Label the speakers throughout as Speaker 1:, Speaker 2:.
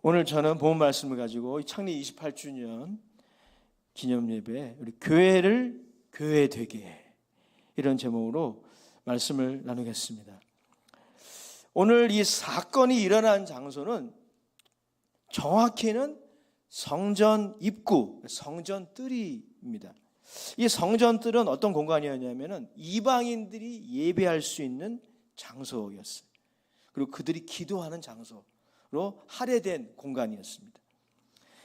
Speaker 1: 오늘 저는 본 말씀을 가지고 창립 28주년 기념예배 우리 교회를 교회되게 이런 제목으로 말씀을 나누겠습니다. 오늘 이 사건이 일어난 장소는 정확히는 성전 입구, 성전 뜰입니다. 이 성전 뜰은 어떤 공간이었냐면은 이방인들이 예배할 수 있는 장소였어요. 그리고 그들이 기도하는 장소로 할애된 공간이었습니다.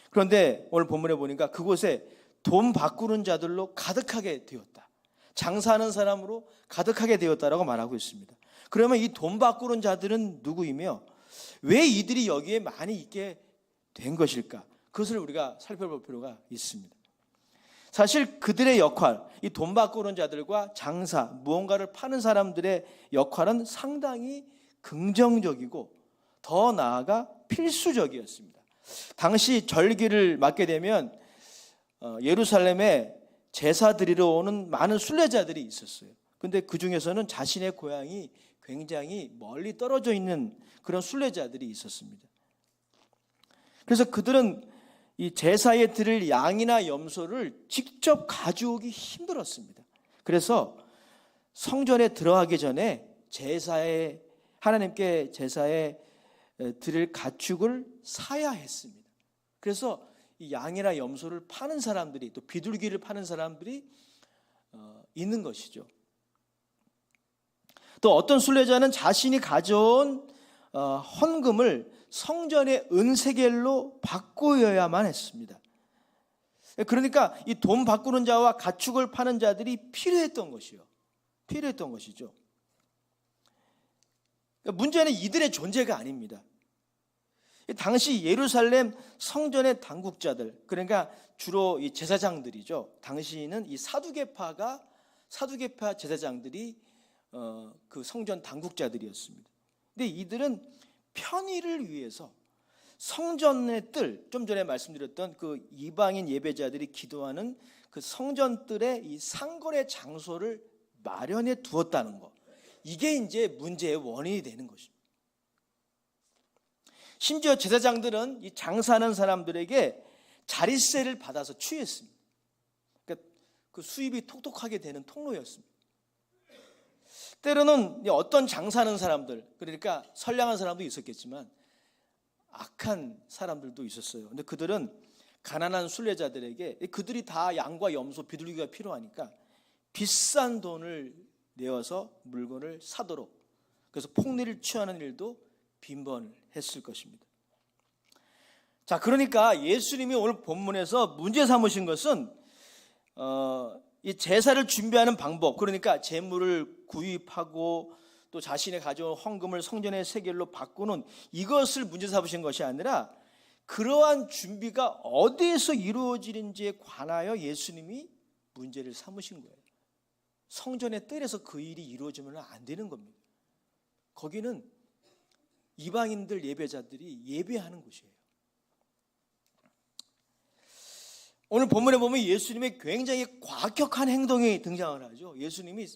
Speaker 1: 그런데 오늘 본문에 보니까 그곳에 돈 바꾸는 자들로 가득하게 되었다. 장사하는 사람으로 가득하게 되었다라고 말하고 있습니다. 그러면 이 돈 바꾸는 자들은 누구이며 왜 이들이 여기에 많이 있게 된 것일까? 그것을 우리가 살펴볼 필요가 있습니다. 사실 그들의 역할, 이 돈 바꾸는 자들과 장사, 무언가를 파는 사람들의 역할은 상당히 긍정적이고 더 나아가 필수적이었습니다. 당시 절기를 맞게 되면 예루살렘에 제사 드리러 오는 많은 순례자들이 있었어요. 근데 그 중에서는 자신의 고향이 굉장히 멀리 떨어져 있는 그런 순례자들이 있었습니다. 그래서 그들은 이 제사에 드릴 양이나 염소를 직접 가져오기 힘들었습니다. 그래서 성전에 들어가기 전에 하나님께 제사에 드릴 가축을 사야 했습니다. 그래서 이 양이나 염소를 파는 사람들이, 또 비둘기를 파는 사람들이 있는 것이죠. 또 어떤 순례자는 자신이 가져온 헌금을 성전의 은세겔로 바꾸어야만 했습니다. 그러니까 이 돈 바꾸는 자와 가축을 파는 자들이 필요했던 것이죠. 문제는 이들의 존재가 아닙니다. 당시 예루살렘 성전의 당국자들, 그러니까 주로 이 제사장들이죠. 당시는 이 사두개파 제사장들이 그 성전 당국자들이었습니다. 근데 이들은 편의를 위해서 성전의 뜰, 좀 전에 말씀드렸던 그 이방인 예배자들이 기도하는 그 성전 뜰에 이 상거래 장소를 마련해 두었다는 것, 이게 이제 문제의 원인이 되는 것입니다. 심지어 제사장들은 이 장사하는 사람들에게 자릿세를 받아서 취했습니다. 그러니까 그 수입이 톡톡하게 되는 통로였습니다. 때로는 어떤 장사하는 사람들, 그러니까 선량한 사람도 있었겠지만 악한 사람들도 있었어요. 근데 그들은 가난한 순례자들에게, 그들이 다 양과 염소, 비둘기가 필요하니까 비싼 돈을 내어서 물건을 사도록, 그래서 폭리를 취하는 일도 빈번했을 것입니다. 자, 그러니까 예수님이 오늘 본문에서 문제 삼으신 것은 이 제사를 준비하는 방법, 그러니까 제물을 구입하고 또 자신의 가져온 헌금을 성전의 세겔로 바꾸는 이것을 문제 삼으신 것이 아니라 그러한 준비가 어디에서 이루어지는지에 관하여 예수님이 문제를 삼으신 거예요. 성전의 뜰에서 그 일이 이루어지면 안 되는 겁니다. 거기는 이방인들 예배자들이 예배하는 곳이에요. 오늘 본문에 보면 예수님의 굉장히 과격한 행동이 등장을 하죠. 예수님이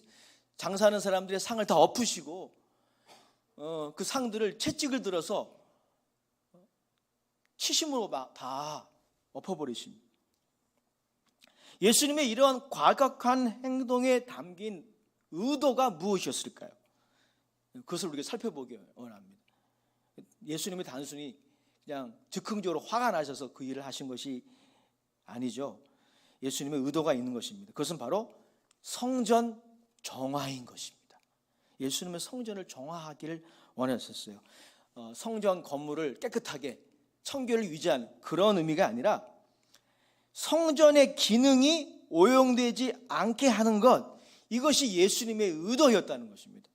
Speaker 1: 장사하는 사람들의 상을 다 엎으시고 그 상들을 채찍을 들어서 치심으로 다 엎어버리십니다. 예수님의 이러한 과격한 행동에 담긴 의도가 무엇이었을까요? 그것을 우리가 살펴보기 원합니다. 예수님이 단순히 그냥 즉흥적으로 화가 나셔서 그 일을 하신 것이 아니죠. 예수님의 의도가 있는 것입니다. 그것은 바로 성전 정화인 것입니다. 예수님은 성전을 정화하기를 원하셨어요. 성전 건물을 깨끗하게 청결을 유지하는 그런 의미가 아니라 성전의 기능이 오용되지 않게 하는 것, 이것이 예수님의 의도였다는 것입니다.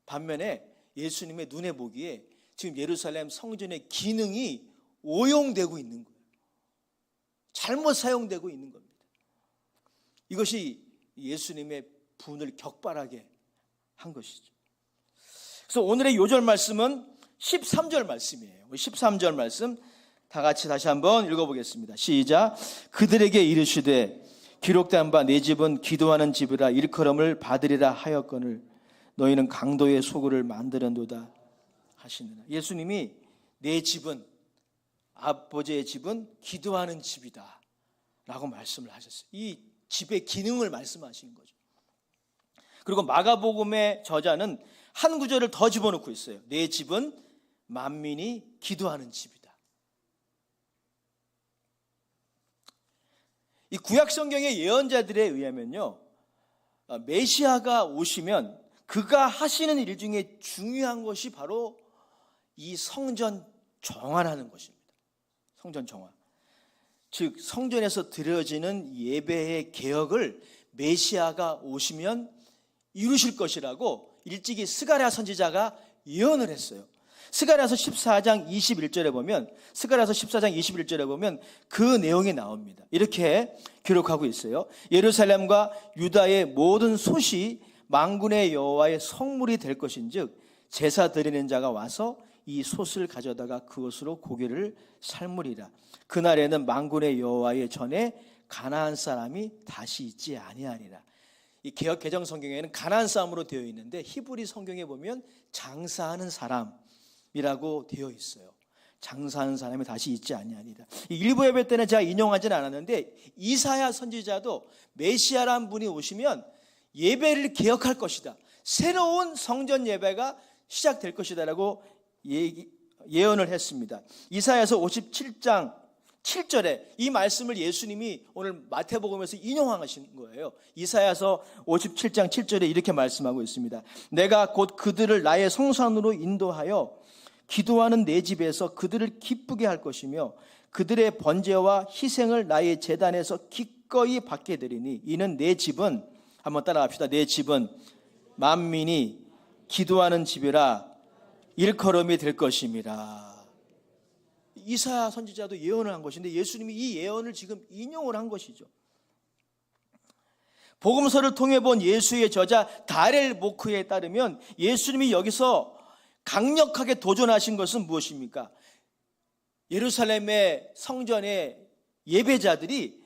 Speaker 1: 반면에 예수님의 눈에 보기에 지금 예루살렘 성전의 기능이 오용되고 있는 거예요. 잘못 사용되고 있는 겁니다. 이것이 예수님의 분을 격발하게 한 것이죠. 그래서 오늘의 요절 말씀은 13절 말씀이에요. 13절 말씀 다 같이 다시 한번 읽어보겠습니다. 시작. 그들에게 이르시되 기록된 바 내 집은 기도하는 집이라 일컬음을 받으리라 하였거늘 너희는 강도의 소굴을 만들었도다 하시느라. 예수님이 내 집은 아버지의 집은 기도하는 집이다 라고 말씀을 하셨어요. 이 집의 기능을 말씀하신 거죠. 그리고 마가복음의 저자는 한 구절을 더 집어넣고 있어요. 내 집은 만민이 기도하는 집이다. 이 구약 성경의 예언자들에 의하면요, 메시아가 오시면 그가 하시는 일 중에 중요한 것이 바로 이 성전 정화라는 것입니다. 성전 정화. 즉 성전에서 드려지는 예배의 개혁을 메시아가 오시면 이루실 것이라고 일찍이 스가랴 선지자가 예언을 했어요. 스가랴서 14장 21절에 보면 그 내용이 나옵니다. 이렇게 기록하고 있어요. 예루살렘과 유다의 모든 솥이 만군의 여호와의 성물이 될 것인즉 제사 드리는 자가 와서 이 솥을 가져다가 그것으로 고기를 삶으리라. 그날에는 만군의 여호와의 전에 가나안 사람이 다시 있지 아니하리라. 이 개역 개정 성경에는 가나안 사람으로 되어 있는데 히브리 성경에 보면 장사하는 사람이라고 되어 있어요. 장사하는 사람이 다시 있지 아니하리라. 일부 예배 때는 제가 인용하지는 않았는데 이사야 선지자도 메시아라는 분이 오시면 예배를 개혁할 것이다, 새로운 성전 예배가 시작될 것이다라고 예언을 했습니다. 이사야서 57장 7절에 이 말씀을 예수님이 오늘 마태복음에서 인용하신 거예요. 이사야서 57장 7절에 이렇게 말씀하고 있습니다. 내가 곧 그들을 나의 성산으로 인도하여 기도하는 내 집에서 그들을 기쁘게 할 것이며 그들의 번제와 희생을 나의 제단에서 기꺼이 받게 되리니 이는 내 집은, 한번 따라갑시다. 내 집은 만민이 기도하는 집이라 일컬음이 될 것임이라. 이사야 선지자도 예언을 한 것인데 예수님이 이 예언을 지금 인용을 한 것이죠. 복음서를 통해 본 예수의 저자 다렐 모크에 따르면 예수님이 여기서 강력하게 도전하신 것은 무엇입니까? 예루살렘의 성전의 예배자들이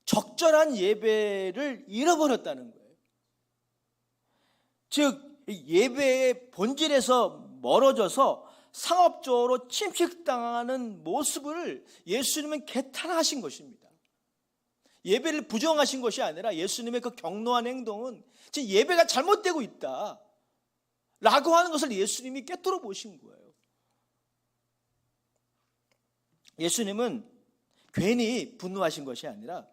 Speaker 1: 적절한 예배를 잃어버렸다는 거예요. 즉 예배의 본질에서 멀어져서 상업적으로 침식당하는 모습을 예수님은 개탄하신 것입니다. 예배를 부정하신 것이 아니라 예수님의 그 경노한 행동은 지금 예배가 잘못되고 있다 라고 하는 것을 예수님이 꿰뚫어 보신 거예요. 예수님은 괜히 분노하신 것이 아니라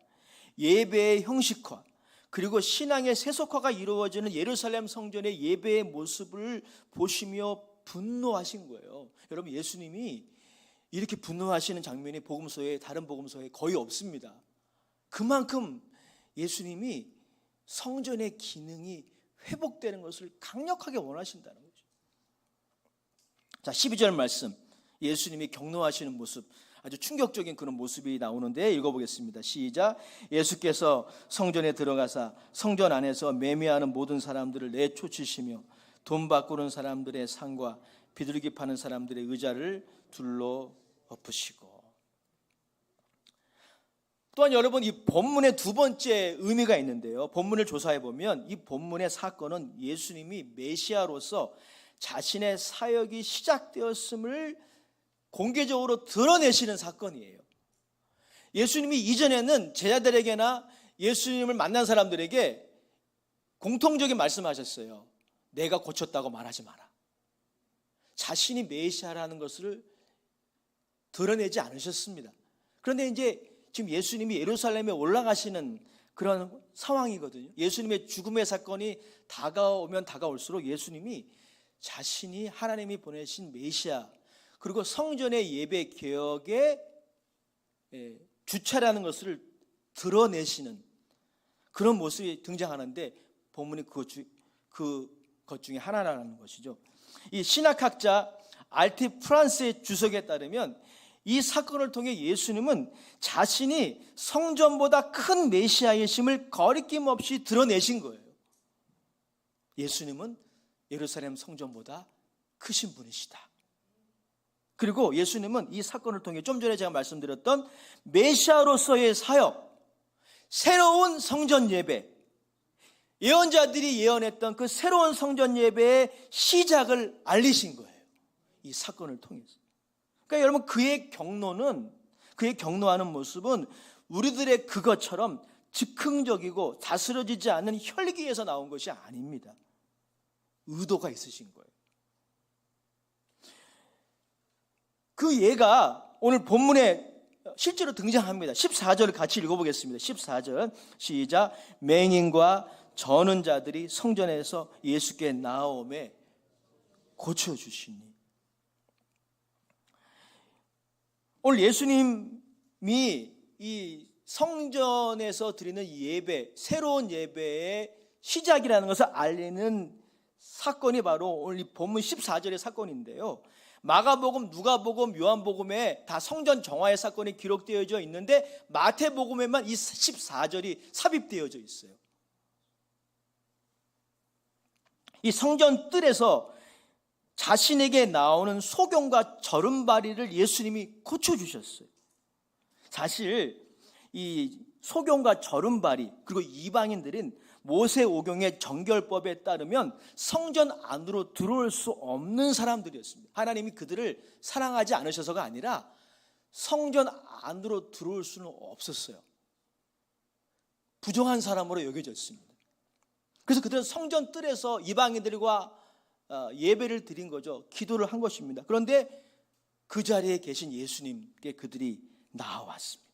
Speaker 1: 예배의 형식화 그리고 신앙의 세속화가 이루어지는 예루살렘 성전의 예배의 모습을 보시며 분노하신 거예요. 여러분, 예수님이 이렇게 분노하시는 장면이 복음서에, 다른 복음서에 거의 없습니다. 그만큼 예수님이 성전의 기능이 회복되는 것을 강력하게 원하신다는 거죠. 자, 12절 말씀, 예수님이 경노하시는 모습, 아주 충격적인 그런 모습이 나오는데 읽어보겠습니다. 시작. 예수께서 성전에 들어가사 성전 안에서 매매하는 모든 사람들을 내쫓으시며 돈 바꾸는 사람들의 상과 비둘기 파는 사람들의 의자를 둘러 엎으시고. 또한 여러분, 이 본문의 두 번째 의미가 있는데요, 본문을 조사해 보면 이 본문의 사건은 예수님이 메시아로서 자신의 사역이 시작되었음을 공개적으로 드러내시는 사건이에요. 예수님이 이전에는 제자들에게나 예수님을 만난 사람들에게 공통적인 말씀하셨어요. 내가 고쳤다고 말하지 마라. 자신이 메시아라는 것을 드러내지 않으셨습니다. 그런데 이제 지금 예수님이 예루살렘에 올라가시는 그런 상황이거든요. 예수님의 죽음의 사건이 다가오면 다가올수록 예수님이 자신이 하나님이 보내신 메시아, 그리고 성전의 예배 개혁의 주체라는 것을 드러내시는 그런 모습이 등장하는데 본문이 그것 중에 하나라는 것이죠. 이 신학학자 알티 프란스의 주석에 따르면 이 사건을 통해 예수님은 자신이 성전보다 큰 메시아이심을 거리낌 없이 드러내신 거예요. 예수님은 예루살렘 성전보다 크신 분이시다. 그리고 예수님은 이 사건을 통해 좀 전에 제가 말씀드렸던 메시아로서의 사역, 새로운 성전 예배, 예언자들이 예언했던 그 새로운 성전 예배의 시작을 알리신 거예요. 이 사건을 통해서. 그러니까 여러분, 그의 경노하는 모습은 우리들의 그것처럼 즉흥적이고 다스려지지 않는 혈기에서 나온 것이 아닙니다. 의도가 있으신 거예요. 그 예가 오늘 본문에 실제로 등장합니다. 14절을 같이 읽어보겠습니다. 14절 시작. 맹인과 저는 자들이 성전에서 예수께 나오매 고쳐주시니. 오늘 예수님이 이 성전에서 드리는 예배, 새로운 예배의 시작이라는 것을 알리는 사건이 바로 오늘 이 본문 14절의 사건인데요. 마가복음, 누가복음, 요한복음에 다 성전 정화의 사건이 기록되어져 있는데 마태복음에만 이 14절이 삽입되어져 있어요. 이 성전 뜰에서 자신에게 나오는 소경과 저른바리를 예수님이 고쳐주셨어요. 사실 이 소경과 저른바리 그리고 이방인들은 모세오경의 정결법에 따르면 성전 안으로 들어올 수 없는 사람들이었습니다. 하나님이 그들을 사랑하지 않으셔서가 아니라 성전 안으로 들어올 수는 없었어요. 부정한 사람으로 여겨졌습니다. 그래서 그들은 성전 뜰에서 이방인들과 예배를 드린 거죠. 기도를 한 것입니다. 그런데 그 자리에 계신 예수님께 그들이 나왔습니다.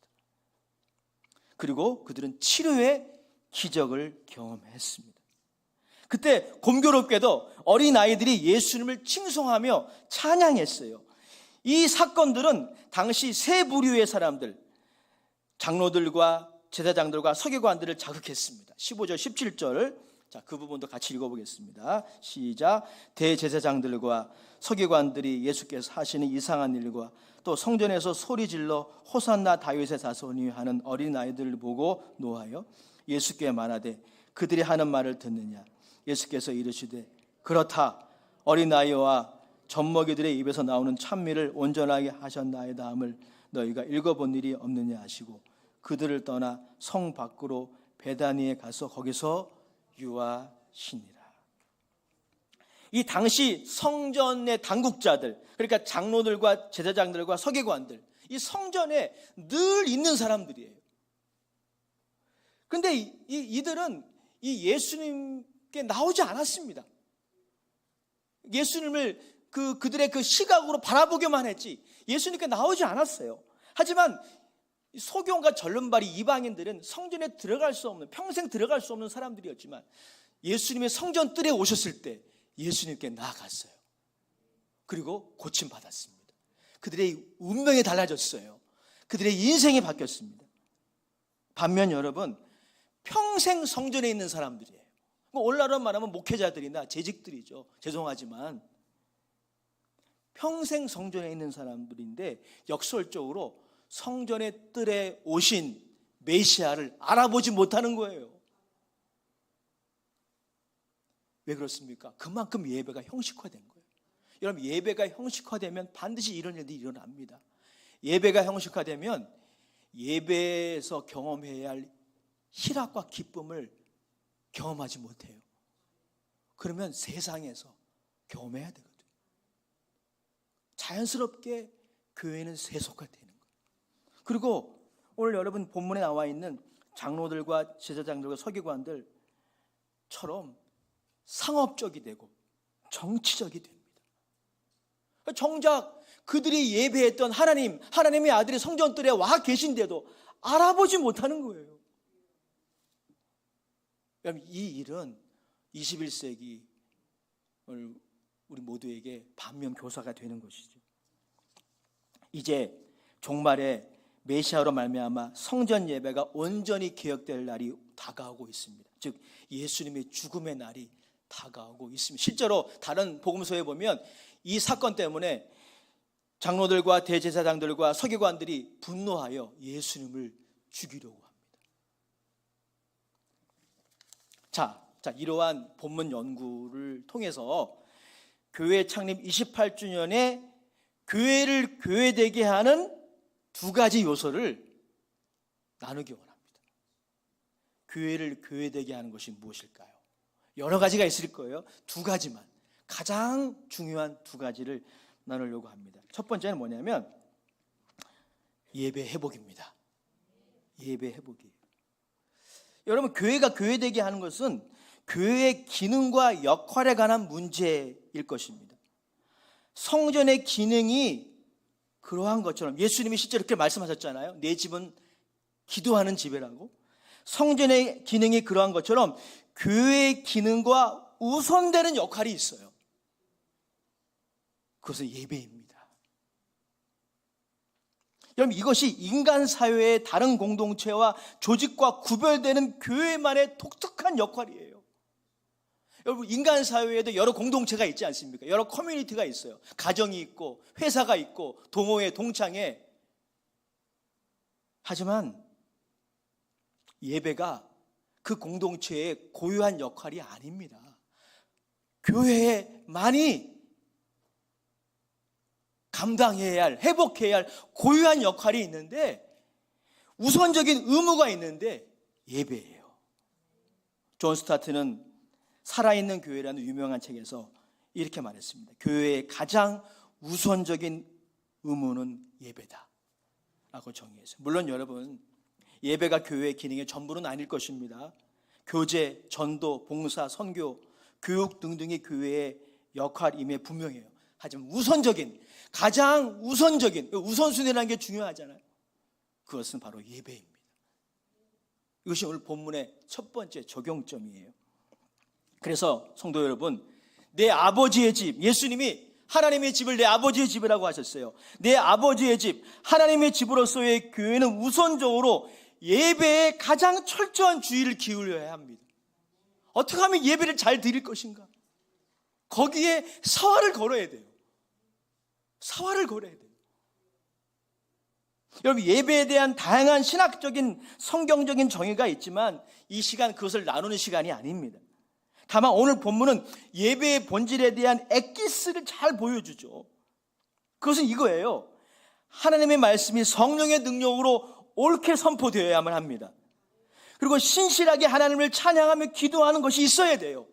Speaker 1: 그리고 그들은 치료의 기적을 경험했습니다. 그때 공교롭게도 어린아이들이 예수님을 칭송하며 찬양했어요. 이 사건들은 당시 세 부류의 사람들, 장로들과 제사장들과 서기관들을 자극했습니다. 15절 17절, 자, 그 부분도 같이 읽어보겠습니다. 시작. 대제사장들과 서기관들이 예수께서 하시는 이상한 일과 또 성전에서 소리질러 호산나 다윗의 자손이 하는 어린아이들을 보고 노하여 예수께 말하되 그들이 하는 말을 듣느냐. 예수께서 이르시되 그렇다. 어린아이와 젖먹이들의 입에서 나오는 찬미를 온전하게 하셨나이다 함을 너희가 읽어본 일이 없느냐 하시고 그들을 떠나 성 밖으로 베다니에 가서 거기서 유하시니라. 이 당시 성전의 당국자들, 그러니까 장로들과 제사장들과 서기관들, 이 성전에 늘 있는 사람들이에요. 그런데 이들은 이 예수님께 나오지 않았습니다. 예수님을 그들의 그 시각으로 바라보기만 했지 예수님께 나오지 않았어요. 하지만 소경과 절름발이 이방인들은 성전에 들어갈 수 없는, 평생 들어갈 수 없는 사람들이었지만 예수님의 성전 뜰에 오셨을 때 예수님께 나아갔어요. 그리고 고침받았습니다. 그들의 운명이 달라졌어요. 그들의 인생이 바뀌었습니다. 반면 여러분, 평생 성전에 있는 사람들이에요. 오늘날로 말하면 목회자들이나 재직들이죠. 죄송하지만 평생 성전에 있는 사람들인데 역설적으로 성전의 뜰에 오신 메시아를 알아보지 못하는 거예요. 왜 그렇습니까? 그만큼 예배가 형식화된 거예요. 여러분, 예배가 형식화되면 반드시 이런 일들이 일어납니다. 예배가 형식화되면 예배에서 경험해야 할 희락과 기쁨을 경험하지 못해요. 그러면 세상에서 경험해야 되거든요. 자연스럽게 교회는 세속화되는 거예요. 그리고 오늘 여러분 본문에 나와 있는 장로들과 제사장들과 서기관들처럼 상업적이 되고 정치적이 됩니다. 정작 그들이 예배했던 하나님의 아들이 성전뜰에 와 계신데도 알아보지 못하는 거예요. 이 일은 21세기 우리 모두에게 반면교사가 되는 것이죠. 이제 종말에 메시아로 말미암아 성전 예배가 온전히 개혁될 날이 다가오고 있습니다. 즉 예수님의 죽음의 날이 다가오고 있습니다. 실제로 다른 복음서에 보면 이 사건 때문에 장로들과 대제사장들과 서기관들이 분노하여 예수님을 죽이려고 합니다. 자, 이러한 본문 연구를 통해서 교회 창립 28주년에 교회를 교회되게 하는 두 가지 요소를 나누기 원합니다. 교회를 교회되게 하는 것이 무엇일까요? 여러 가지가 있을 거예요. 두 가지만, 가장 중요한 두 가지를 나누려고 합니다. 첫 번째는 뭐냐면 예배 회복입니다. 예배 회복이에요. 여러분, 교회가 교회되게 하는 것은 교회의 기능과 역할에 관한 문제일 것입니다. 성전의 기능이 그러한 것처럼 예수님이 실제로 이렇게 말씀하셨잖아요. 내 집은 기도하는 집이라고. 성전의 기능이 그러한 것처럼 교회의 기능과 우선되는 역할이 있어요. 그것은 예배입니다. 여러분, 이것이 인간 사회의 다른 공동체와 조직과 구별되는 교회만의 독특한 역할이에요. 여러분, 인간 사회에도 여러 공동체가 있지 않습니까? 여러 커뮤니티가 있어요. 가정이 있고 회사가 있고 동호회, 동창회. 하지만 예배가 그 공동체의 고유한 역할이 아닙니다. 교회만이 감당해야 할, 회복해야 할 고유한 역할이 있는데, 우선적인 의무가 있는데 예배예요. 존 스타트는 살아있는 교회라는 유명한 책에서 이렇게 말했습니다. 교회의 가장 우선적인 의무는 예배다 라고 정의했어요. 물론 여러분, 예배가 교회의 기능의 전부는 아닐 것입니다. 교제, 전도, 봉사, 선교, 교육 등등이 교회의 역할임에 분명해요. 하지만 우선적인, 가장 우선적인, 우선순위라는 게 중요하잖아요. 그것은 바로 예배입니다. 이것이 오늘 본문의 첫 번째 적용점이에요. 그래서 성도 여러분, 내 아버지의 집, 예수님이 하나님의 집을 내 아버지의 집이라고 하셨어요. 내 아버지의 집, 하나님의 집으로서의 교회는 우선적으로 예배에 가장 철저한 주의를 기울여야 합니다. 어떻게 하면 예배를 잘 드릴 것인가? 거기에 사활을 걸어야 돼요. 사활을 걸어야 돼요. 여러분, 예배에 대한 다양한 신학적인 성경적인 정의가 있지만 이 시간 그것을 나누는 시간이 아닙니다. 다만 오늘 본문은 예배의 본질에 대한 엑기스를 잘 보여주죠. 그것은 이거예요. 하나님의 말씀이 성령의 능력으로 옳게 선포되어야만 합니다. 그리고 신실하게 하나님을 찬양하며 기도하는 것이 있어야 돼요.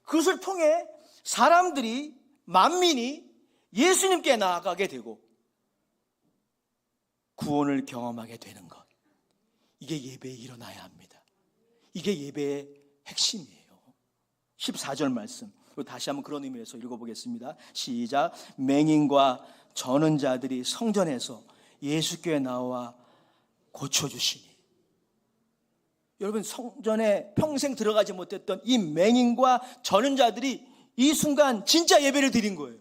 Speaker 1: 그것을 통해 사람들이, 만민이 예수님께 나아가게 되고 구원을 경험하게 되는 것, 이게 예배에 일어나야 합니다. 이게 예배의 핵심이에요. 14절 말씀, 다시 한번 그런 의미에서 읽어보겠습니다. 시작. 맹인과 저는 자들이 성전에서 예수께 나와 고쳐주시니. 여러분, 성전에 평생 들어가지 못했던 이 맹인과 저는 자들이 이 순간 진짜 예배를 드린 거예요.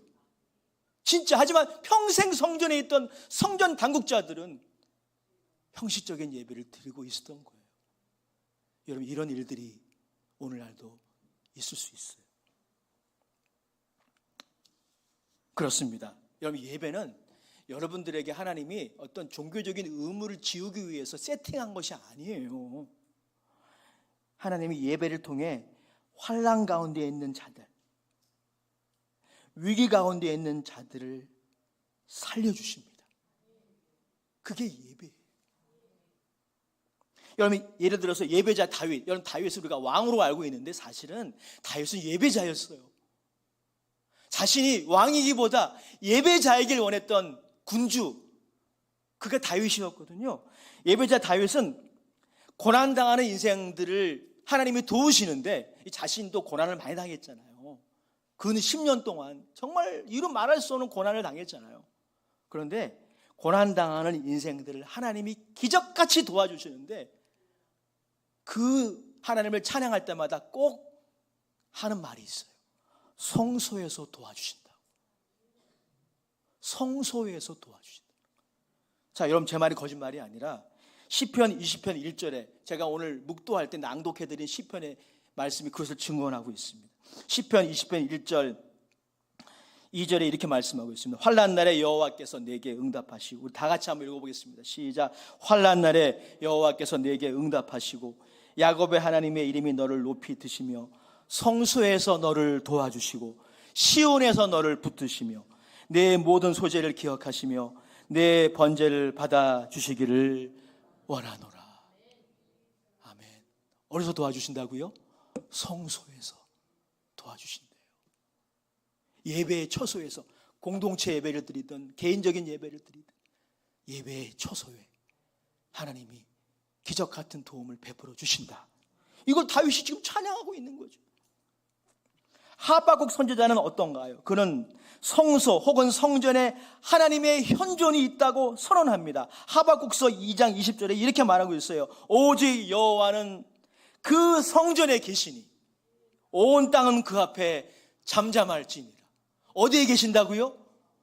Speaker 1: 진짜. 하지만 평생 성전에 있던 성전 당국자들은 형식적인 예배를 드리고 있었던 거예요. 여러분, 이런 일들이 오늘날도 있을 수 있어요. 그렇습니다. 여러분, 예배는 여러분들에게 하나님이 어떤 종교적인 의무를 지우기 위해서 세팅한 것이 아니에요. 하나님이 예배를 통해 환난 가운데 있는 자들, 위기 가운데 있는 자들을 살려주십니다. 그게 예배예요. 여러분, 예를 들어서 예배자 다윗, 여러분, 다윗을 우리가 왕으로 알고 있는데 사실은 다윗은 예배자였어요. 자신이 왕이기보다 예배자이길 원했던 군주, 그게 다윗이었거든요. 예배자 다윗은 고난당하는 인생들을 하나님이 도우시는데 자신도 고난을 많이 당했잖아요. 그는 10년 동안 정말 이루 말할 수 없는 고난을 당했잖아요. 그런데 고난당하는 인생들을 하나님이 기적같이 도와주시는데 그 하나님을 찬양할 때마다 꼭 하는 말이 있어요. 성소에서 도와주신다고. 성소에서 도와주신다. 자, 여러분, 제 말이 거짓말이 아니라 시편 20편 1절에 제가 오늘 묵도할 때 낭독해드린 시편의 말씀이 그것을 증언하고 있습니다. 시편 20편 1절 2절에 이렇게 말씀하고 있습니다. 환난 날에 여호와께서 내게 응답하시고, 우리 다 같이 한번 읽어보겠습니다. 시작. 환난 날에 여호와께서 내게 응답하시고 야곱의 하나님의 이름이 너를 높이 드시며 성소에서 너를 도와주시고 시온에서 너를 붙드시며 내 모든 소재를 기억하시며 내 번제를 받아주시기를 원하노라. 아멘. 어디서 도와주신다고요? 성소에서 도와주신대요. 예배의 처소에서, 공동체 예배를 드리든 개인적인 예배를 드리든 예배의 초소에 하나님이 기적 같은 도움을 베풀어 주신다. 이걸 다윗이 지금 찬양하고 있는 거죠. 하박국 선지자는 어떤가요? 그는 성소 혹은 성전에 하나님의 현존이 있다고 선언합니다. 하박국서 2장 20절에 이렇게 말하고 있어요. 오직 여호와는 그 성전에 계시니 온 땅은 그 앞에 잠잠할지니라. 어디에 계신다고요?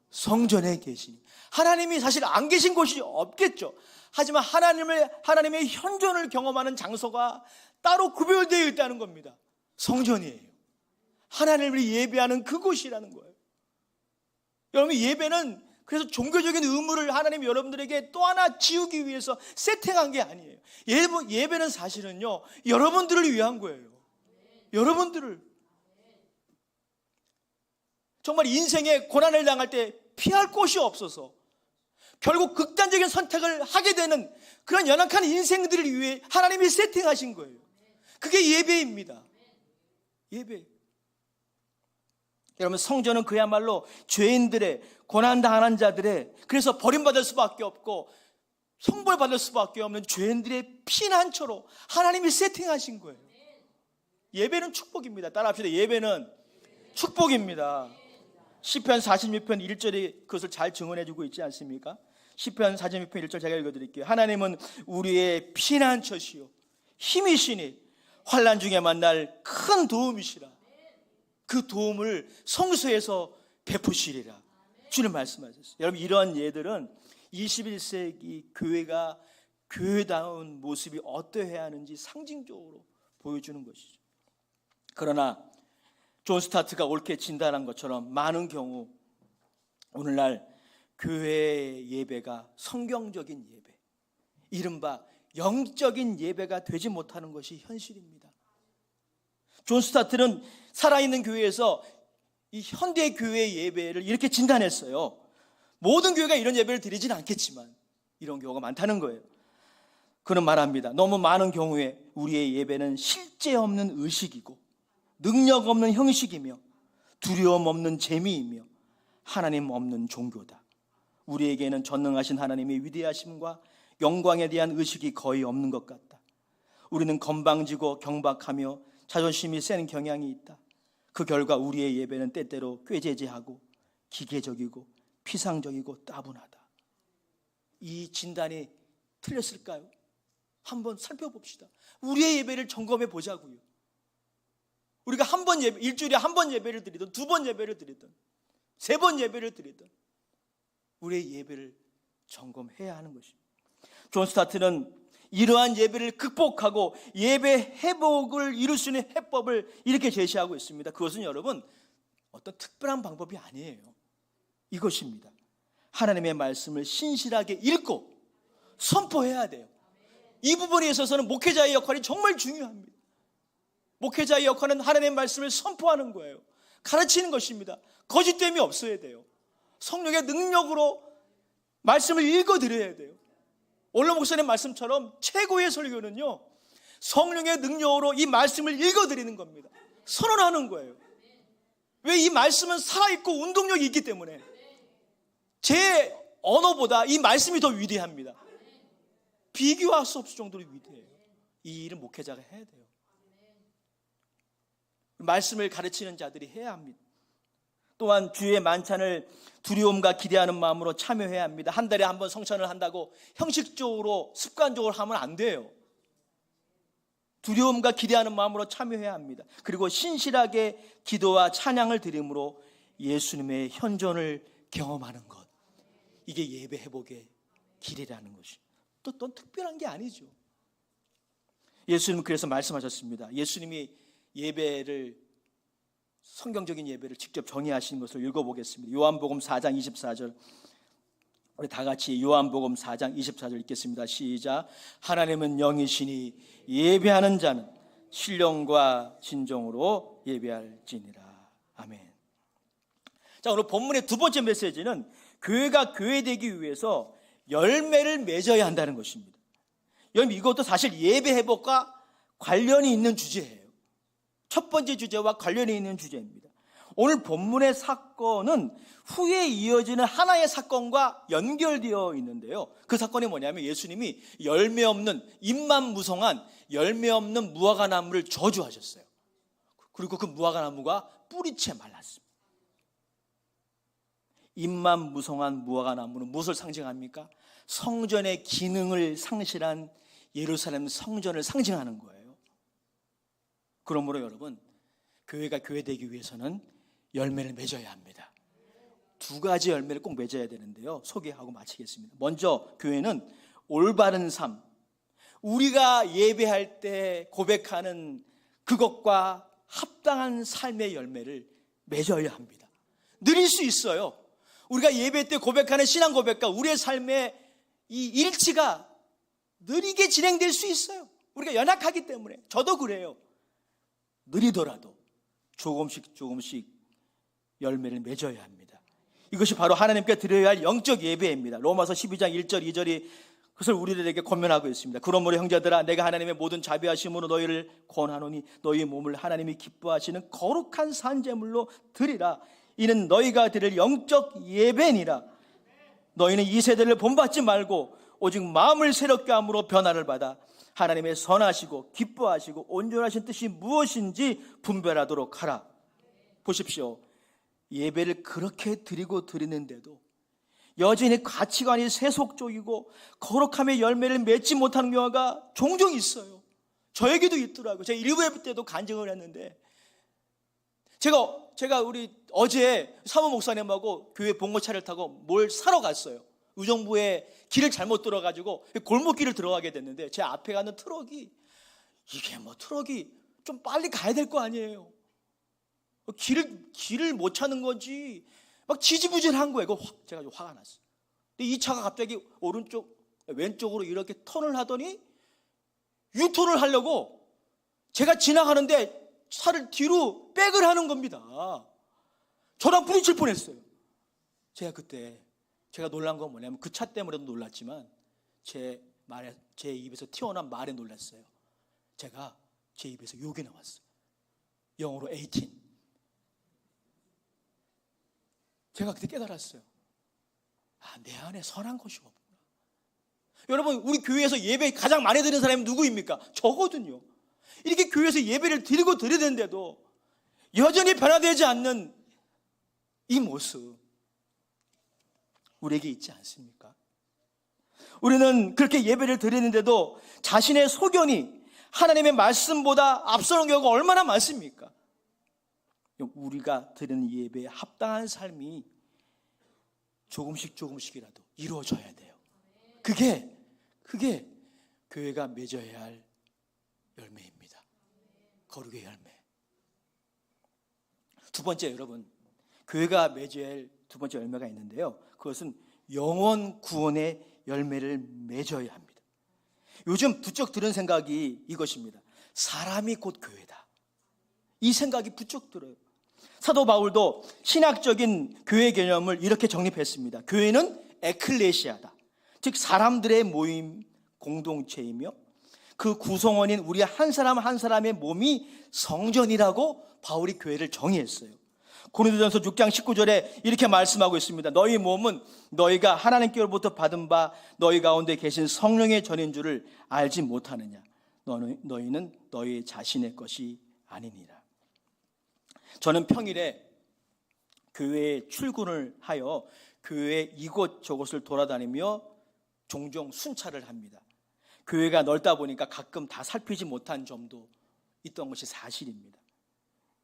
Speaker 1: 성전에 계시니. 하나님이 사실 안 계신 곳이 없겠죠. 하지만 하나님의 현존을 경험하는 장소가 따로 구별되어 있다는 겁니다. 성전이에요. 하나님을 예배하는 그곳이라는 거예요. 여러분, 예배는 그래서 종교적인 의무를 하나님 여러분들에게 또 하나 지우기 위해서 세팅한 게 아니에요. 예배는 사실은요, 여러분들을 위한 거예요. 여러분들을. 정말 인생에 고난을 당할 때 피할 곳이 없어서 결국 극단적인 선택을 하게 되는 그런 연약한 인생들을 위해 하나님이 세팅하신 거예요. 그게 예배입니다. 예배. 여러분, 성전은 그야말로 죄인들의, 고난당하는 자들의, 그래서 버림받을 수밖에 없고 형벌받을 수밖에 없는 죄인들의 피난처로 하나님이 세팅하신 거예요. 예배는 축복입니다. 따라합시다. 예배는 축복입니다. 시편 46편 1절이 그것을 잘 증언해주고 있지 않습니까? 시편 46편 1절 제가 읽어드릴게요. 하나님은 우리의 피난처시요 힘이시니 환난 중에 만날 큰 도움이시라. 그 도움을 성소에서 베푸시리라. 주님 말씀하셨어요. 여러분, 이런 예들은 21세기 교회가 교회다운 모습이 어떠해야 하는지 상징적으로 보여주는 것이죠. 그러나 존 스타트가 옳게 진단한 것처럼 많은 경우 오늘날 교회의 예배가 성경적인 예배, 이른바 영적인 예배가 되지 못하는 것이 현실입니다. 존 스타트는 살아있는 교회에서 이 현대 교회의 예배를 이렇게 진단했어요. 모든 교회가 이런 예배를 드리지는 않겠지만 이런 경우가 많다는 거예요. 그는 말합니다. 너무 많은 경우에 우리의 예배는 실제 없는 의식이고 능력 없는 형식이며 두려움 없는 재미이며 하나님 없는 종교다. 우리에게는 전능하신 하나님의 위대하심과 영광에 대한 의식이 거의 없는 것 같다. 우리는 건방지고 경박하며 자존심이 센 경향이 있다. 그 결과 우리의 예배는 때때로 꾀죄죄하고 기계적이고 피상적이고 따분하다. 이 진단이 틀렸을까요? 한번 살펴봅시다. 우리의 예배를 점검해 보자고요. 우리가 일주일에 한 번 예배를 드리든 두 번 예배를 드리든 세 번 예배를 드리든 우리의 예배를 점검해야 하는 것입니다. 존 스타트는 이러한 예배를 극복하고 예배 회복을 이룰 수 있는 해법을 이렇게 제시하고 있습니다. 그것은 여러분 어떤 특별한 방법이 아니에요. 이것입니다. 하나님의 말씀을 신실하게 읽고 선포해야 돼요. 이 부분에 있어서는 목회자의 역할이 정말 중요합니다. 목회자의 역할은 하나님의 말씀을 선포하는 거예요. 가르치는 것입니다. 거짓됨이 없어야 돼요. 성령의 능력으로 말씀을 읽어드려야 돼요. 원로 목사님 말씀처럼 최고의 설교는요, 성령의 능력으로 이 말씀을 읽어드리는 겁니다. 선언하는 거예요. 왜? 이 말씀은 살아있고 운동력이 있기 때문에 제 언어보다 이 말씀이 더 위대합니다. 비교할 수 없을 정도로 위대해요. 이 일은 목회자가 해야 돼요. 말씀을 가르치는 자들이 해야 합니다. 또한 주의 만찬을 두려움과 기대하는 마음으로 참여해야 합니다. 한 달에 한 번 성찬을 한다고 형식적으로 습관적으로 하면 안 돼요. 두려움과 기대하는 마음으로 참여해야 합니다. 그리고 신실하게 기도와 찬양을 드림으로 예수님의 현존을 경험하는 것, 이게 예배 회복의 길이라는 것이 또 특별한 게 아니죠. 예수님은 그래서 말씀하셨습니다. 예수님이 예배를, 성경적인 예배를 직접 정의하신 것을 읽어보겠습니다. 요한복음 4장 24절, 우리 다 같이 요한복음 4장 24절 읽겠습니다. 시작. 하나님은 영이시니 예배하는 자는 신령과 진정으로 예배할지니라. 아멘. 자, 오늘 본문의 두 번째 메시지는 교회가 교회되기 위해서 열매를 맺어야 한다는 것입니다. 여러분, 이것도 사실 예배 회복과 관련이 있는 주제예요. 첫 번째 주제와 관련이 있는 주제입니다. 오늘 본문의 사건은 후에 이어지는 하나의 사건과 연결되어 있는데요. 그 사건이 뭐냐면 예수님이 열매 없는, 잎만 무성한 열매 없는 무화과 나무를 저주하셨어요. 그리고 그 무화과 나무가 뿌리채 말랐습니다. 잎만 무성한 무화과 나무는 무엇을 상징합니까? 성전의 기능을 상실한 예루살렘 성전을 상징하는 거예요. 그러므로 여러분, 교회가 교회되기 위해서는 열매를 맺어야 합니다. 두 가지 열매를 꼭 맺어야 되는데요. 소개하고 마치겠습니다. 먼저 교회는 올바른 삶, 우리가 예배할 때 고백하는 그것과 합당한 삶의 열매를 맺어야 합니다. 누릴 수 있어요. 우리가 예배 때 고백하는 신앙 고백과 우리의 삶의 이 일치가 느리게 진행될 수 있어요. 우리가 연약하기 때문에. 저도 그래요. 느리더라도 조금씩 열매를 맺어야 합니다. 이것이 바로 하나님께 드려야 할 영적 예배입니다. 로마서 12장 1절 2절이 그것을 우리들에게 권면하고 있습니다. 그러므로 형제들아, 내가 하나님의 모든 자비하심으로 너희를 권하노니 너희 몸을 하나님이 기뻐하시는 거룩한 산제물로 드리라. 이는 너희가 드릴 영적 예배니라. 너희는 이 세대를 본받지 말고 오직 마음을 새롭게 함으로 변화를 받아 하나님의 선하시고 기뻐하시고 온전하신 뜻이 무엇인지 분별하도록 하라. 보십시오. 예배를 그렇게 드리는데도 여전히 가치관이 세속적이고 거룩함의 열매를 맺지 못하는 경우가 종종 있어요. 저에게도 있더라고요. 제가 1부 예배 때도 간증을 했는데 제가 우리 어제 사모 목사님하고 교회 봉고차를 타고 뭘 사러 갔어요. 의정부에 길을 잘못 들어가지고 골목길을 들어가게 됐는데 제 앞에 가는 트럭이 트럭이 좀 빨리 가야 될 거 아니에요. 길을 못 찾는 건지 막 지지부진한 거예요. 제가 좀 화가 났어요. 근데 이 차가 갑자기 왼쪽으로 이렇게 턴을 하더니 유턴을 하려고 제가 지나가는데 차를 뒤로 백을 하는 겁니다. 저랑 부딪힐 뻔했어요. 제가 놀란 건 뭐냐면 그 차 때문에도 놀랐지만 제 입에서 튀어나온 말에 놀랐어요. 제 입에서 욕이 나왔어요. 영어로 18. 제가 그때 깨달았어요. 내 안에 선한 것이 없구나. 여러분, 우리 교회에서 예배 가장 많이 드리는 사람이 누구입니까? 저거든요. 이렇게 교회에서 예배를 드리는데도 여전히 변화되지 않는 이 모습 우리에게 있지 않습니까? 우리는 그렇게 예배를 드리는데도 자신의 소견이 하나님의 말씀보다 앞서는 경우가 얼마나 많습니까? 우리가 드리는 예배에 합당한 삶이 조금씩이라도 이루어져야 돼요. 그게 교회가 맺어야 할 열매입니다. 거룩의 열매. 두 번째, 여러분, 교회가 맺어야 할 두 번째 열매가 있는데요. 그것은 영원 구원의 열매를 맺어야 합니다. 요즘 부쩍 들은 생각이 이것입니다. 사람이 곧 교회다. 이 생각이 부쩍 들어요. 사도 바울도 신학적인 교회 개념을 이렇게 정립했습니다. 교회는 에클레시아다. 즉 사람들의 모임, 공동체이며 그 구성원인 우리 한 사람 한 사람의 몸이 성전이라고 바울이 교회를 정의했어요. 고린도전서 6장 19절에 이렇게 말씀하고 있습니다. 너희 몸은 너희가 하나님께로부터 받은 바 너희 가운데 계신 성령의 전인 줄을 알지 못하느냐. 너희는 너희 자신의 것이 아니니라. 저는 평일에 교회에 출근을 하여 교회 이곳저곳을 돌아다니며 종종 순찰을 합니다. 교회가 넓다 보니까 가끔 다 살피지 못한 점도 있던 것이 사실입니다.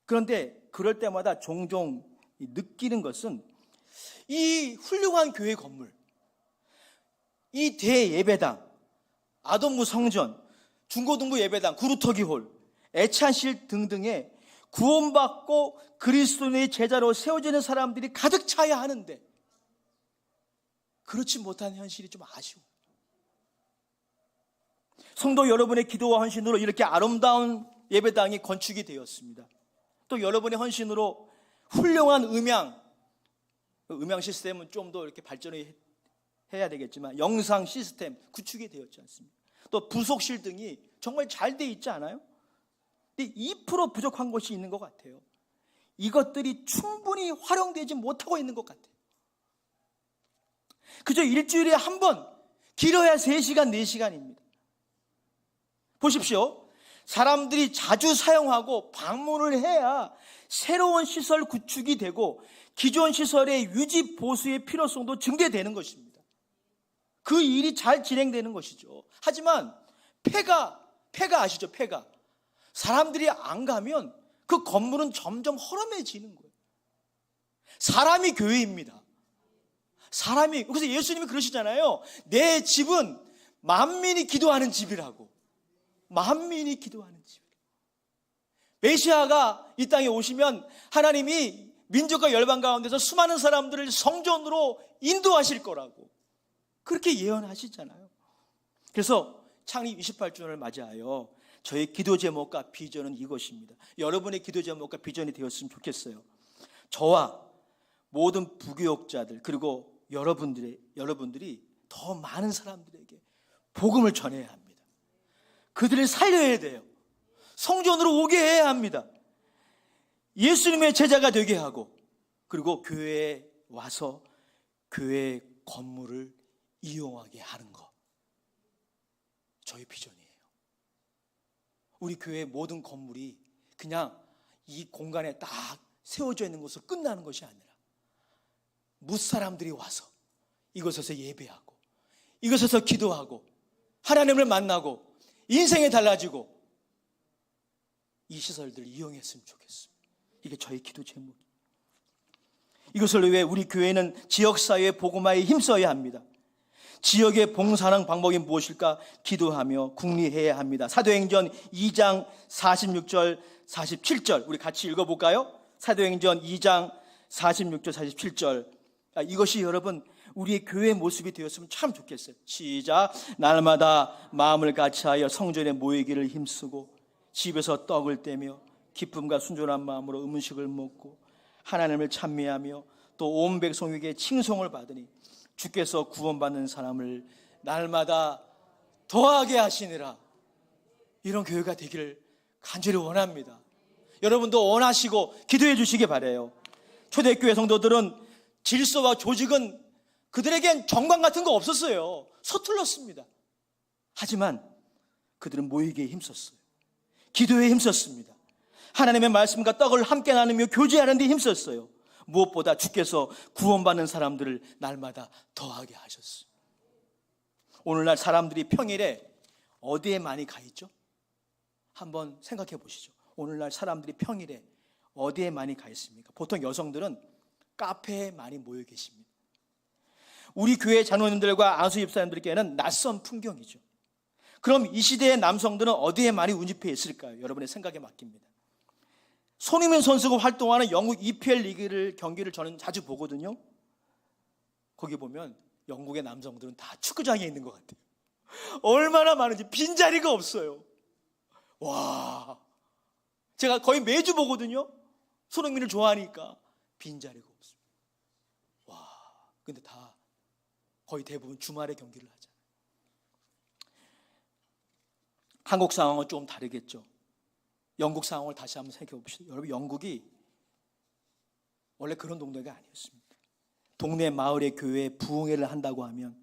Speaker 1: 그런데 그럴 때마다 종종 느끼는 것은 이 훌륭한 교회 건물, 이 대예배당, 아동부 성전, 중고등부 예배당, 구루터기홀, 애찬실 등등의 구원받고 그리스도의 제자로 세워지는 사람들이 가득 차야 하는데 그렇지 못한 현실이 좀 아쉬워. 성도 여러분의 기도와 헌신으로 이렇게 아름다운 예배당이 건축이 되었습니다. 또 여러분의 헌신으로 훌륭한 음향 시스템은 좀 더 이렇게 발전을 해야 되겠지만 영상 시스템 구축이 되었지 않습니까? 또 부속실 등이 정말 잘 돼 있지 않아요? 근데 2% 부족한 것이 있는 것 같아요. 이것들이 충분히 활용되지 못하고 있는 것 같아요. 그저 일주일에 한 번, 길어야 3시간, 4시간입니다. 보십시오. 사람들이 자주 사용하고 방문을 해야 새로운 시설 구축이 되고 기존 시설의 유지 보수의 필요성도 증대되는 것입니다. 그 일이 잘 진행되는 것이죠. 하지만 폐가 아시죠? 폐가. 사람들이 안 가면 그 건물은 점점 허름해지는 거예요. 사람이 교회입니다. 그래서 예수님이 그러시잖아요. 내 집은 만민이 기도하는 집이라고. 만민이 기도하는 집. 메시아가 이 땅에 오시면 하나님이 민족과 열방 가운데서 수많은 사람들을 성전으로 인도하실 거라고 그렇게 예언하시잖아요. 그래서 창립 28주년을 맞이하여 저의 기도 제목과 비전은 이것입니다. 여러분의 기도 제목과 비전이 되었으면 좋겠어요. 저와 모든 부교육자들 그리고 여러분들이 더 많은 사람들에게 복음을 전해야 합니다. 그들을 살려야 돼요. 성전으로 오게 해야 합니다. 예수님의 제자가 되게 하고 그리고 교회에 와서 교회 건물을 이용하게 하는 것. 저의 비전이에요. 우리 교회의 모든 건물이 그냥 이 공간에 딱 세워져 있는 것으로 끝나는 것이 아니라 무사람들이 와서 이곳에서 예배하고 이곳에서 기도하고 하나님을 만나고 인생이 달라지고 이 시설들을 이용했으면 좋겠습니다. 이게 저희 기도 제목이에요. 이것을 위해 우리 교회는 지역사회의 복음화에 힘써야 합니다. 지역에 봉사하는 방법이 무엇일까 기도하며 궁리해야 합니다. 사도행전 2장 46절 47절 우리 같이 읽어볼까요? 사도행전 2장 46절 47절 이것이 여러분 우리의 교회의 모습이 되었으면 참 좋겠어요. 시작. 날마다 마음을 같이하여 성전에 모이기를 힘쓰고 집에서 떡을 떼며 기쁨과 순전한 마음으로 음식을 먹고 하나님을 찬미하며 또 온 백성에게 칭송을 받으니 주께서 구원받는 사람을 날마다 더하게 하시니라. 이런 교회가 되기를 간절히 원합니다. 여러분도 원하시고 기도해 주시기 바라요. 초대교회 성도들은 질서와 조직은 그들에겐 정관 같은 거 없었어요. 서툴렀습니다. 하지만 그들은 모이기에 힘썼어요. 기도에 힘썼습니다. 하나님의 말씀과 떡을 함께 나누며 교제하는 데 힘썼어요. 무엇보다 주께서 구원받는 사람들을 날마다 더하게 하셨어요. 오늘날 사람들이 평일에 어디에 많이 가 있죠? 한번 생각해 보시죠. 오늘날 사람들이 평일에 어디에 많이 가 있습니까? 보통 여성들은 카페에 많이 모여 계십니다. 우리 교회 자녀님들과 안수 집사님들께는 낯선 풍경이죠. 그럼 이 시대의 남성들은 어디에 많이 운집해 있을까요? 여러분의 생각에 맡깁니다. 손흥민 선수가 활동하는 영국 EPL 리그를 경기를 저는 자주 보거든요. 거기 보면 영국의 남성들은 다 축구장에 있는 것 같아요. 얼마나 많은지 빈자리가 없어요. 와, 제가 거의 매주 보거든요. 손흥민을 좋아하니까 빈자리가 없습니다. 와, 근데 다 거의 대부분 주말에 경기를 하잖아요. 한국 상황은 좀 다르겠죠. 영국 상황을 다시 한번 살펴봅시다. 여러분, 영국이 원래 그런 동네가 아니었습니다. 동네 마을의 교회에 부흥회를 한다고 하면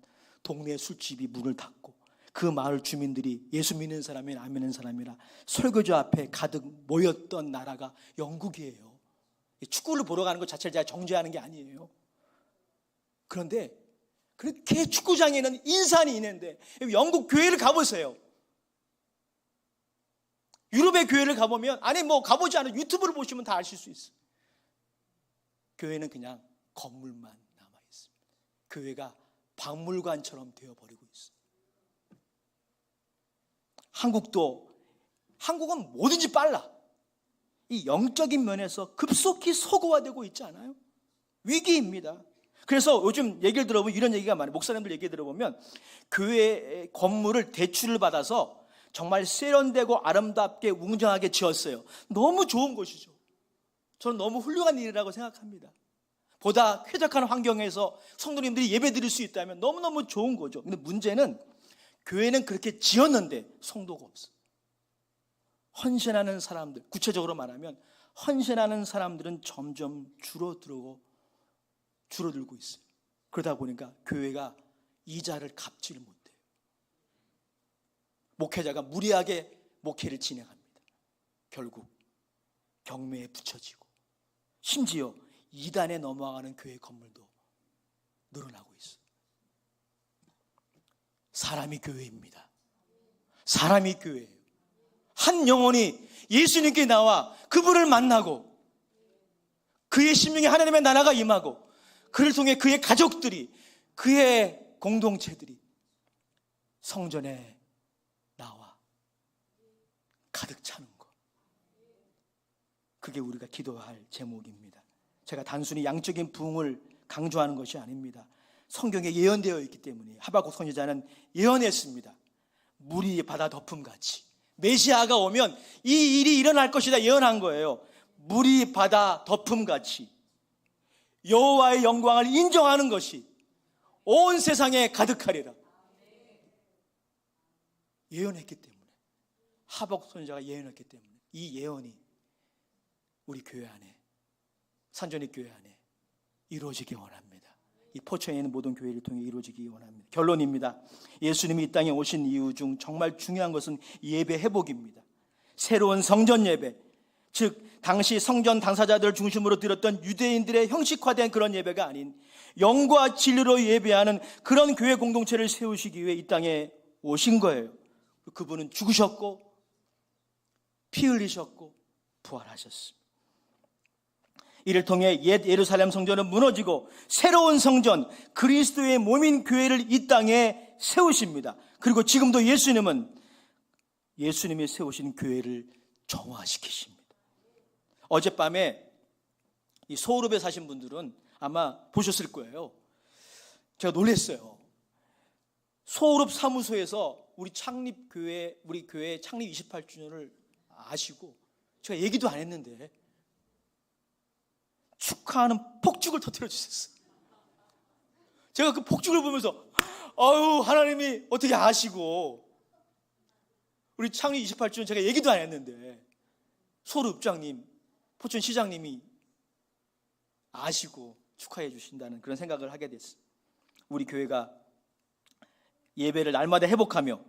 Speaker 1: 동네 술집이 문을 닫고 그 마을 주민들이 예수 믿는 사람이나 안 믿는 사람이나 설교조 앞에 가득 모였던 나라가 영국이에요. 축구를 보러 가는 것 자체를 제가 정죄하는 게 아니에요. 그런데 그렇게 축구장에는 인산이 있는데 영국 교회를 가보세요. 유럽의 교회를 가보면 아니 뭐 가보지 않은 유튜브를 보시면 다 아실 수 있어요. 교회는 그냥 건물만 남아있습니다. 교회가 박물관처럼 되어버리고 있어요. 한국은 뭐든지 빨라. 이 영적인 면에서 급속히 소고화되고 있지 않아요? 위기입니다. 그래서 요즘 얘기를 들어보면 이런 얘기가 많아요. 목사님들 얘기 들어보면 교회 건물을 대출을 받아서 정말 세련되고 아름답게 웅장하게 지었어요. 너무 좋은 것이죠. 저는 너무 훌륭한 일이라고 생각합니다. 보다 쾌적한 환경에서 성도님들이 예배 드릴 수 있다면 너무너무 좋은 거죠. 근데 문제는 교회는 그렇게 지었는데 성도가 없어요. 헌신하는 사람들, 구체적으로 말하면 헌신하는 사람들은 점점 줄어들고 있어요. 그러다 보니까 교회가 이자를 갚지를 못해요. 목회자가 무리하게 목회를 진행합니다. 결국 경매에 붙여지고 심지어 이단에 넘어가는 교회 건물도 늘어나고 있어요. 사람이 교회입니다. 사람이 교회예요. 한 영혼이 예수님께 나와 그분을 만나고 그의 심령에 하나님의 나라가 임하고 그를 통해 그의 가족들이, 그의 공동체들이 성전에 나와 가득 차는 것, 그게 우리가 기도할 제목입니다. 제가 단순히 양적인 부흥을 강조하는 것이 아닙니다. 성경에 예언되어 있기 때문에 하박국 선지자는 예언했습니다. 물이 바다 덮음같이 메시아가 오면 이 일이 일어날 것이다 예언한 거예요. 물이 바다 덮음같이 여호와의 영광을 인정하는 것이 온 세상에 가득하리라 예언했기 때문에, 하박국 선지자가 예언했기 때문에 이 예언이 우리 교회 안에, 산전의 교회 안에 이루어지기 원합니다. 이 포천에 있는 모든 교회를 통해 이루어지기 원합니다. 결론입니다. 예수님이 이 땅에 오신 이유 중 정말 중요한 것은 예배 회복입니다. 새로운 성전 예배, 즉 당시 성전 당사자들을 중심으로 드렸던 유대인들의 형식화된 그런 예배가 아닌 영과 진리로 예배하는 그런 교회 공동체를 세우시기 위해 이 땅에 오신 거예요. 그분은 죽으셨고 피 흘리셨고 부활하셨습니다. 이를 통해 옛 예루살렘 성전은 무너지고 새로운 성전, 그리스도의 몸인 교회를 이 땅에 세우십니다. 그리고 지금도 예수님은 예수님이 세우신 교회를 정화시키십니다. 어젯밤에 이 소울읍에 사신 분들은 아마 보셨을 거예요. 제가 놀랐어요. 소울읍 사무소에서 우리 교회 창립 28주년을 아시고 제가 얘기도 안 했는데 축하하는 폭죽을 터뜨려 주셨어요. 제가 그 폭죽을 보면서 아유, 하나님이 어떻게 아시고, 우리 창립 28주년 제가 얘기도 안 했는데 소읍장님, 포천시장님이 아시고 축하해 주신다는 그런 생각을 하게 됐어요. 우리 교회가 예배를 날마다 회복하며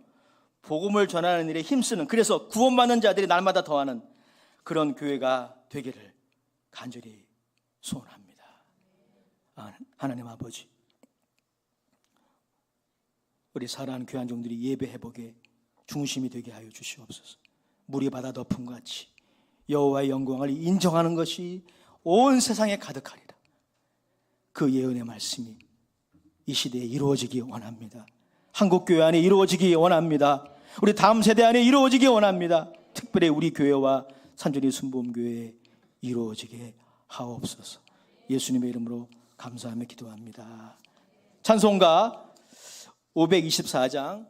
Speaker 1: 복음을 전하는 일에 힘쓰는, 그래서 구원받는 자들이 날마다 더하는 그런 교회가 되기를 간절히 소원합니다. 하나님 아버지, 우리 사랑하는 교회 종들이 예배 회복의 중심이 되게 하여 주시옵소서. 물이 바다 덮음같이 여호와의 영광을 인정하는 것이 온 세상에 가득하리라. 그 예언의 말씀이 이 시대에 이루어지기 원합니다. 한국교회 안에 이루어지기 원합니다. 우리 다음 세대 안에 이루어지기 원합니다. 특별히 우리 교회와 산전이 순복음교회에 이루어지게 하옵소서. 예수님의 이름으로 감사하며 기도합니다. 찬송가 524장